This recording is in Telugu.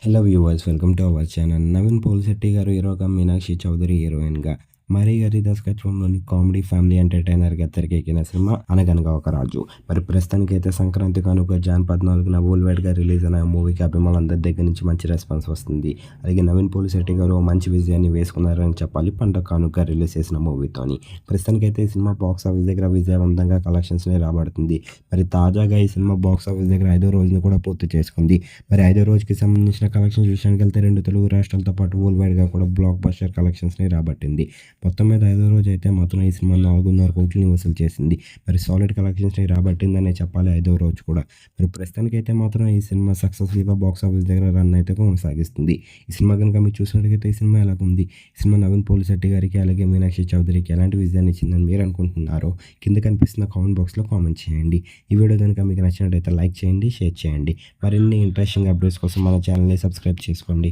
Hello viewers, welcome to our channel. Naveen Polishetty గారు హీరోగా, మీనాక్షి చౌదరి హీరోయిన్గా, మరీ గారి దర్శకత్వంలోని కామెడీ ఫ్యామిలీ ఎంటర్టైనర్గా తెరకెక్కిన సినిమా అనగనగా ఒక రాజు. మరి ప్రస్తుతానికైతే సంక్రాంతి కానుక జాన్ 14న వరల్డ్ రిలీజ్ అయిన మూవీకి అభిమానులందరి దగ్గర నుంచి మంచి రెస్పాన్స్ వస్తుంది. అలాగే నవీన్ పోలిశెట్టి గారు మంచి విజయాన్ని వేసుకున్నారని చెప్పాలి పండగ కానుక రిలీజ్ చేసిన మూవీతోని. ప్రస్తుతానికైతే ఈ సినిమా బాక్స్ ఆఫీస్ దగ్గర విజయవంతంగా కలెక్షన్స్ని రాబడుతుంది. మరి తాజాగా ఈ సినిమా బాక్స్ ఆఫీస్ దగ్గర 5వ రోజును కూడా పూర్తి చేసుకుంది. మరి 5వ రోజుకి సంబంధించిన కలెక్షన్స్ విషయానికి వెళ్తే 2 తెలుగు రాష్ట్రాలతో పాటు వరల్డ్ కూడా బ్లాక్ బస్టర్ కలెక్షన్స్ని రాబట్టింది. మొత్తం మీద 5వ రోజు అయితే మాత్రం ఈ సినిమా 4.5 కోట్లని వసూలు చేసింది. మరి సాలిడ్ కలెక్షన్స్ని రాబట్టిందనే చెప్పాలి 5వ రోజు కూడా. మరి ప్రస్తుతానికైతే మాత్రం ఈ సినిమా సక్సెస్ఫుల్గా బాక్స్ ఆఫీస్ దగ్గర రన్ అయితే కొనసాగిస్తుంది. ఈ సినిమా కనుక మీరు చూసినట్లయితే ఈ సినిమా ఎలాగుంది, ఈ సినిమా నవీన్ పోలిశెట్టి గారికి అలాగే మీనాక్షి చౌదరికి ఎలాంటి విజయాన్ని ఇచ్చిందని మీరు అనుకుంటున్నారో కింద కనిపిస్తున్న కామెంట్ బాక్స్లో కామెంట్ చేయండి. ఈ వీడియో కనుక మీకు నచ్చినట్లయితే లైక్ చేయండి, షేర్ చేయండి. మరిన్ని ఇంట్రెస్టింగ్ అప్డేట్స్ కోసం మన ఛానల్ని సబ్స్క్రైబ్ చేసుకోండి.